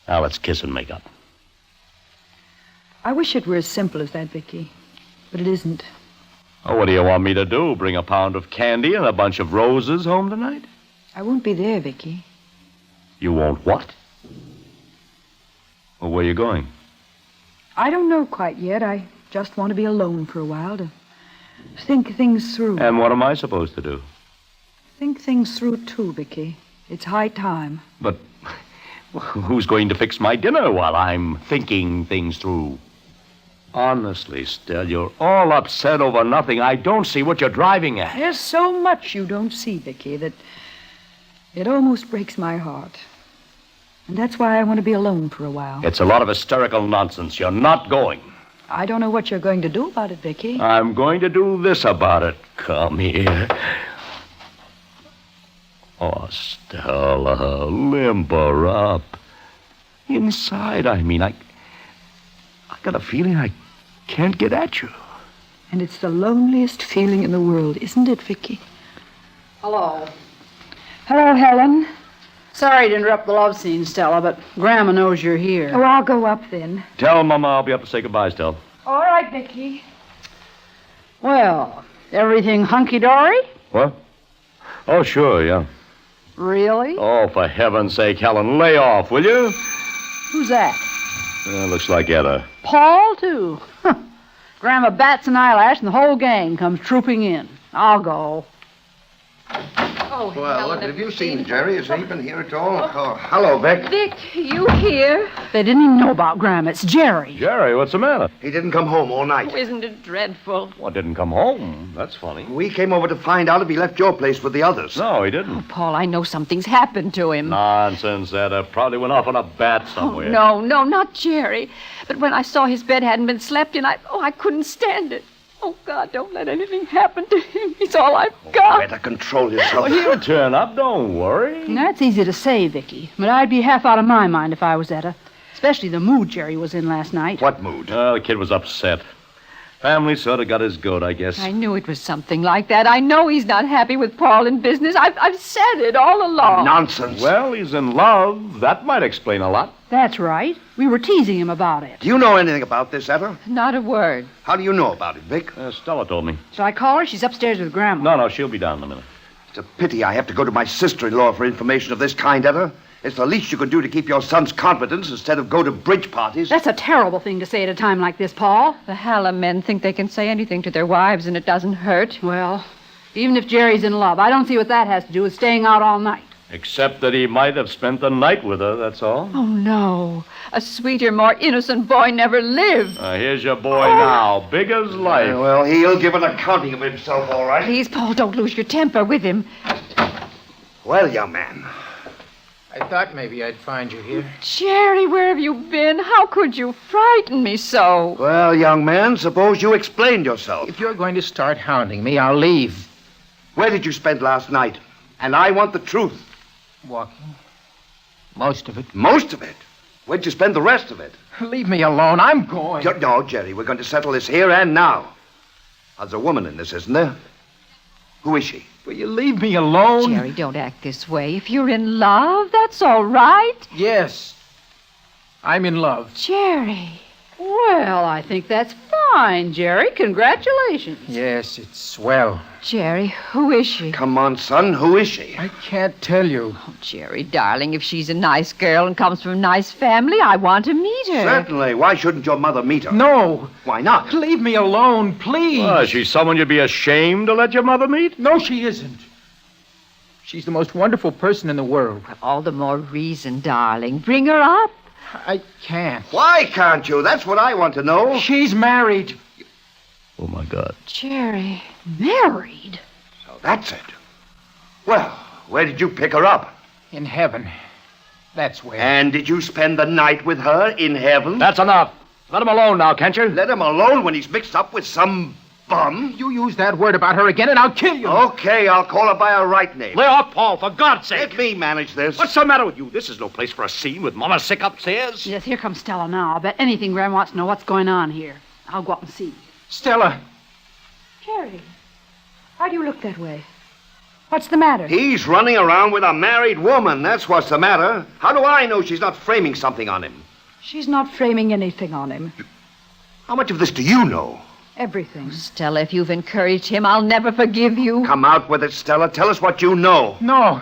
Now let's kiss and make up. I wish it were as simple as that, Vicky. But it isn't. Oh, what do you want me to do? Bring a pound of candy and a bunch of roses home tonight? I won't be there, Vicky. You won't what? Well, where are you going? I don't know quite yet. I just want to be alone for a while to think things through. And what am I supposed to do? Think things through, too, Vicky. It's high time. But who's going to fix my dinner while I'm thinking things through? Honestly, Stella, you're all upset over nothing. I don't see what you're driving at. There's so much you don't see, Vicky, that it almost breaks my heart. And that's why I want to be alone for a while. It's a lot of hysterical nonsense. You're not going. I don't know what you're going to do about it, Vicky. I'm going to do this about it. Come here. Oh, Stella, limber up. Inside, I mean, I got a feeling I can't get at you. And it's the loneliest feeling in the world, isn't it, Vicky? Hello. Hello, Helen. Sorry to interrupt the love scene, Stella, but Grandma knows you're here. Oh, I'll go up then. Tell Mama I'll be up to say goodbye, Stella. All right, Vicky. Well, everything hunky-dory? What? Oh, sure, yeah. Really? Oh, for heaven's sake, Helen, lay off, will you? Who's that? Looks like Etta. Paul, too. Grandma bats an eyelash and the whole gang comes trooping in. I'll go. Oh, well, look, have you seen Jerry? Has he been here at all? Oh, hello, Vic. Vic, you here? They didn't even know about Grandma. It's Jerry. Jerry, what's the matter? He didn't come home all night. Oh, isn't it dreadful? What, didn't come home? That's funny. We came over to find out if he left your place with the others. No, he didn't. Oh, Paul, I know something's happened to him. Nonsense, Etta. Probably went off on a bat somewhere. Oh, no, not Jerry. But when I saw his bed hadn't been slept in, I couldn't stand it. Oh, God, don't let anything happen to him. He's all I've got. Better control yourself. Well, he'll turn up. Don't worry. That's easy to say, Vicky, but I'd be half out of my mind if I was Etta. Especially the mood Jerry was in last night. What mood? The kid was upset. Family sort of got his goat, I guess. I knew it was something like that. I know he's not happy with Paul in business. I've said it all along. Nonsense. Well, he's in love. That might explain a lot. That's right. We were teasing him about it. Do you know anything about this, Etta? Not a word. How do you know about it, Vic? Stella told me. Shall I call her? She's upstairs with Grandma. No, she'll be down in a minute. It's a pity I have to go to my sister-in-law for information of this kind, Etta. It's the least you can do to keep your son's confidence instead of go to bridge parties. That's a terrible thing to say at a time like this, Paul. The Hallam men think they can say anything to their wives and it doesn't hurt. Well, even if Jerry's in love, I don't see what that has to do with staying out all night. Except that he might have spent the night with her, that's all. Oh, no. A sweeter, more innocent boy never lived. Here's your boy now, big as life. Well, he'll give an accounting of himself, all right. Please, Paul, don't lose your temper with him. Well, young man. I thought maybe I'd find you here. Jerry, where have you been? How could you frighten me so? Well, young man, suppose you explained yourself. If you're going to start hounding me, I'll leave. Where did you spend last night? And I want the truth. Walking. Most of it. Most of it? Where'd you spend the rest of it? Leave me alone. I'm going. No, Jerry, we're going to settle this here and now. There's a woman in this, isn't there? Who is she? Will you leave me alone? Jerry, don't act this way. If you're in love, that's all right. Yes. I'm in love. Jerry. Well, I think that's fine, Jerry. Congratulations. Yes, it's swell. Jerry, who is she? Come on, son. Who is she? I can't tell you. Oh, Jerry, darling, if she's a nice girl and comes from a nice family, I want to meet her. Certainly. Why shouldn't your mother meet her? No. Why not? Leave me alone, please. She's someone you'd be ashamed to let your mother meet? No, she isn't. She's the most wonderful person in the world. All the more reason, darling. Bring her up. I can't. Why can't you? That's what I want to know. She's married. Oh, my God. Jerry. Married? So that's it. Well, where did you pick her up? In heaven. That's where. And did you spend the night with her in heaven? That's enough. Let him alone now, can't you? Let him alone when he's mixed up with some bum? You use that word about her again and I'll kill you. Okay, I'll call her by her right name. Lay off, Paul, for God's sake. Let me manage this. What's the matter with you? This is no place for a scene with Mama sick upstairs. Yes, here comes Stella now. I'll bet anything Graham wants to know what's going on here. I'll go up and see. Stella. Jerry. Why do you look that way? What's the matter? He's running around with a married woman. That's what's the matter. How do I know she's not framing something on him? She's not framing anything on him. How much of this do you know? Everything. Stella, if you've encouraged him, I'll never forgive you. Come out with it, Stella. Tell us what you know. No.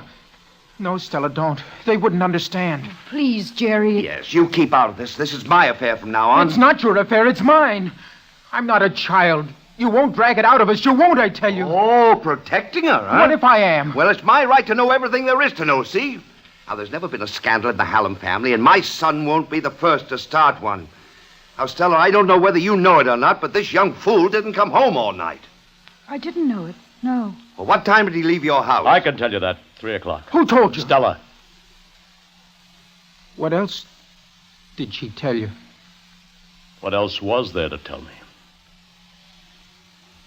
No, Stella, don't. They wouldn't understand. Please, Jerry. Yes, you keep out of this. This is my affair from now on. It's not your affair. It's mine. I'm not a child. You won't drag it out of us. You won't, I tell you. Oh, protecting her, huh? What if I am? Well, it's my right to know everything there is to know, see? Now, there's never been a scandal in the Hallam family, and my son won't be the first to start one. Now, Stella, I don't know whether you know it or not, but this young fool didn't come home all night. I didn't know it. No. Well, what time did he leave your house? I can tell you that. 3 o'clock. Who told you? Stella. What else did she tell you? What else was there to tell me?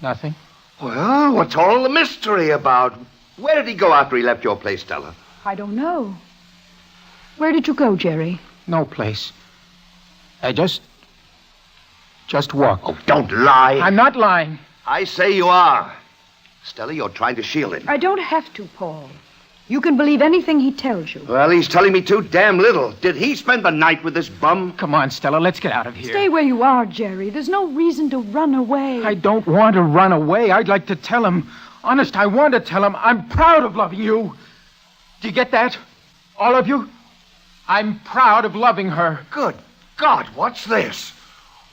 Nothing. Well, what's all the mystery about? Where did he go after he left your place, Stella? I don't know. Where did you go, Jerry? No place. I just walked. Oh, don't lie. I'm not lying. I say you are. Stella, you're trying to shield him. I don't have to, Paul. You can believe anything he tells you. Well, he's telling me too damn little. Did he spend the night with this bum? Come on, Stella, let's get out of here. Stay where you are, Jerry. There's no reason to run away. I don't want to run away. I'd like to tell him. Honest, I want to tell him I'm proud of loving you. Do you get that? All of you? I'm proud of loving her. Good God, what's this?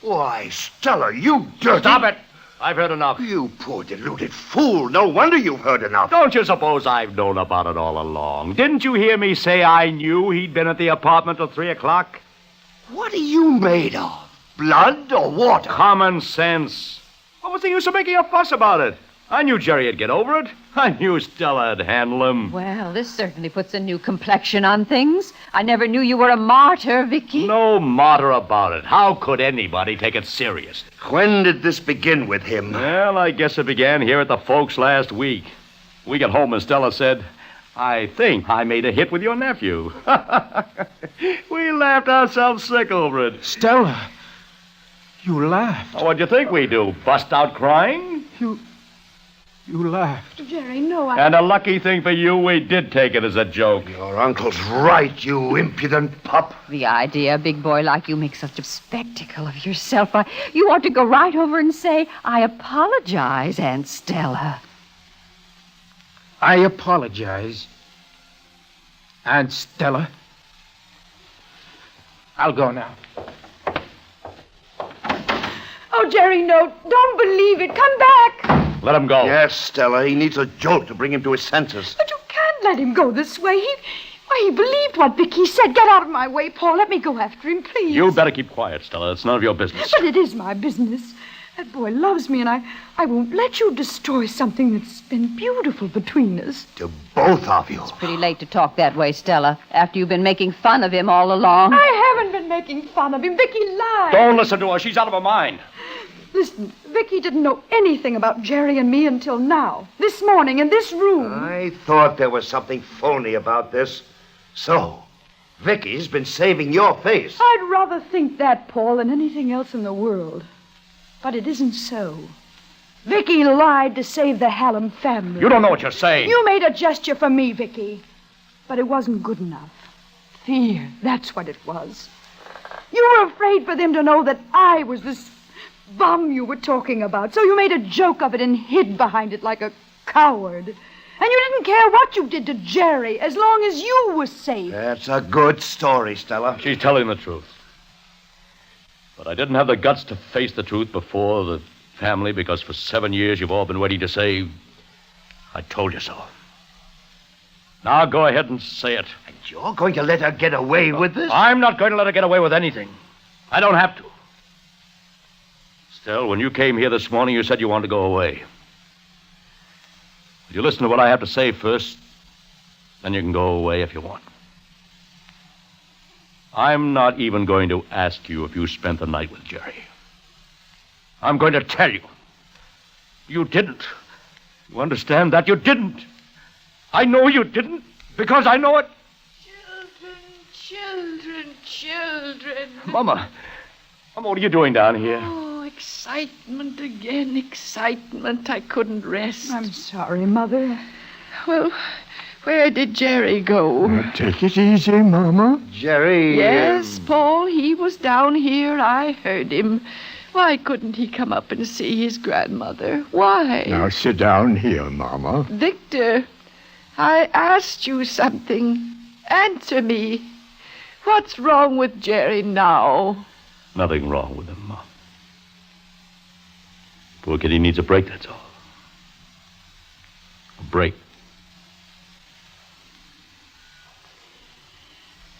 Why, Stella, you dirty... Stop it. I've heard enough. You poor deluded fool. No wonder you've heard enough. Don't you suppose I've known about it all along? Didn't you hear me say I knew he'd been at the apartment till 3 o'clock? What are you made of? Blood or water? Common sense. What was the use of making a fuss about it? I knew Jerry'd get over it. I knew Stella'd handle him. Well, this certainly puts a new complexion on things. I never knew you were a martyr, Vicky. No martyr about it. How could anybody take it serious? When did this begin with him? Well, I guess it began here at the folks last week. We got home and Stella said, I think I made a hit with your nephew. We laughed ourselves sick over it. Stella, you laughed. Oh, what'd you think we'd do? Bust out crying? You laughed. Jerry, no, And a lucky thing for you, we did take it as a joke. Your uncle's right, you impudent pup. The idea a big boy like you makes such a spectacle of yourself. You ought to go right over and say, I apologize, Aunt Stella. I apologize, Aunt Stella. I'll go now. Oh, Jerry, no, don't believe it. Come back. Let him go. Yes, Stella, he needs a jolt to bring him to his senses. But you can't let him go this way. He believed what Vicky said. Get out of my way, Paul. Let me go after him, please. You better keep quiet, Stella. It's none of your business. But it is my business. That boy loves me, and I won't let you destroy something that's been beautiful between us. To both of you. It's pretty late to talk that way, Stella, after you've been making fun of him all along. I haven't been making fun of him. Vicky lied. Don't listen to her. She's out of her mind. Listen, Vicky didn't know anything about Jerry and me until now. This morning in this room. I thought there was something phony about this. So, Vicky's been saving your face. I'd rather think that, Paul, than anything else in the world. But it isn't so. Vicky lied to save the Hallam family. You don't know what you're saying. You made a gesture for me, Vicky. But it wasn't good enough. Fear, that's what it was. You were afraid for them to know that I was this bum you were talking about. So you made a joke of it and hid behind it like a coward. And you didn't care what you did to Jerry as long as you were safe. That's a good story, Stella. She's telling the truth. But I didn't have the guts to face the truth before the family because for 7 years you've all been waiting to say, I told you so. Now go ahead and say it. And you're going to let her get away with this? I'm not going to let her get away with anything. I don't have to. Still, when you came here this morning, you said you wanted to go away. You listen to what I have to say first, then you can go away if you want. I'm not even going to ask you if you spent the night with Jerry. I'm going to tell you. You didn't. You understand that? You didn't. I know you didn't, because I know it. Children. Mama, what are you doing down here? Oh, excitement again, excitement. I couldn't rest. I'm sorry, Mother. Well, where did Jerry go? Take it easy, Mama. Jerry... Yes, Paul, he was down here. I heard him. Why couldn't he come up and see his grandmother? Why? Now sit down here, Mama. Victor, I asked you something. Answer me. What's wrong with Jerry now? Nothing wrong with him, Ma. Poor kid, he needs a break, that's all. A break.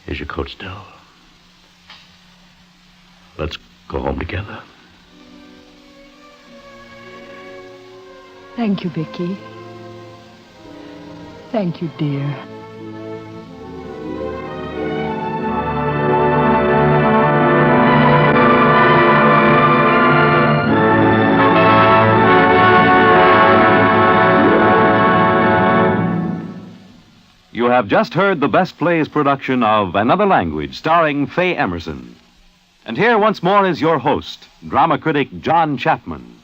Here's your coat, Stella. Let's go home together. Thank you, Vicky. Thank you, dear. You have just heard the Best Plays production of Another Language, starring Faye Emerson. And here once more is your host, drama critic John Chapman.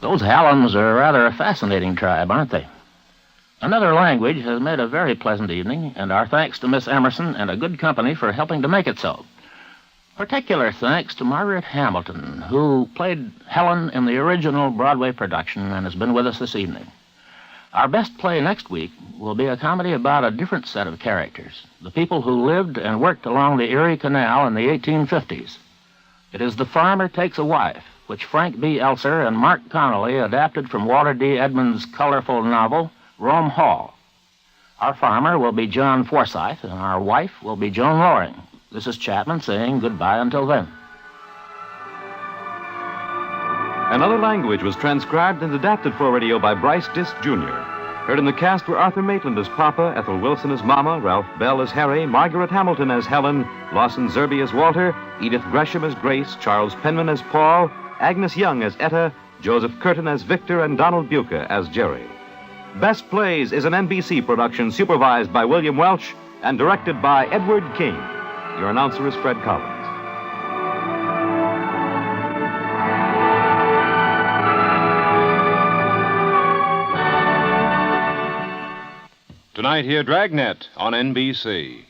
Those Hallams are rather a fascinating tribe, aren't they? Another Language has made a very pleasant evening, and our thanks to Miss Emerson and a good company for helping to make it so. Particular thanks to Margaret Hamilton, who played Helen in the original Broadway production and has been with us this evening. Our best play next week will be a comedy about a different set of characters, the people who lived and worked along the Erie Canal in the 1850s. It is The Farmer Takes a Wife, which Frank B. Elser and Mark Connolly adapted from Walter D. Edmonds' colorful novel, Rome Hall. Our farmer will be John Forsythe, and our wife will be Joan Loring. This is Chapman saying goodbye until then. Another Language was transcribed and adapted for radio by Bryce Disk Jr. Heard in the cast were Arthur Maitland as Papa, Ethel Wilson as Mama, Ralph Bell as Harry, Margaret Hamilton as Helen, Lawson Zerby as Walter, Edith Gresham as Grace, Charles Penman as Paul, Agnes Young as Etta, Joseph Curtin as Victor, and Donald Buca as Jerry. Best Plays is an NBC production supervised by William Welch and directed by Edward King. Your announcer is Fred Collins. Tonight, hear Dragnet on NBC.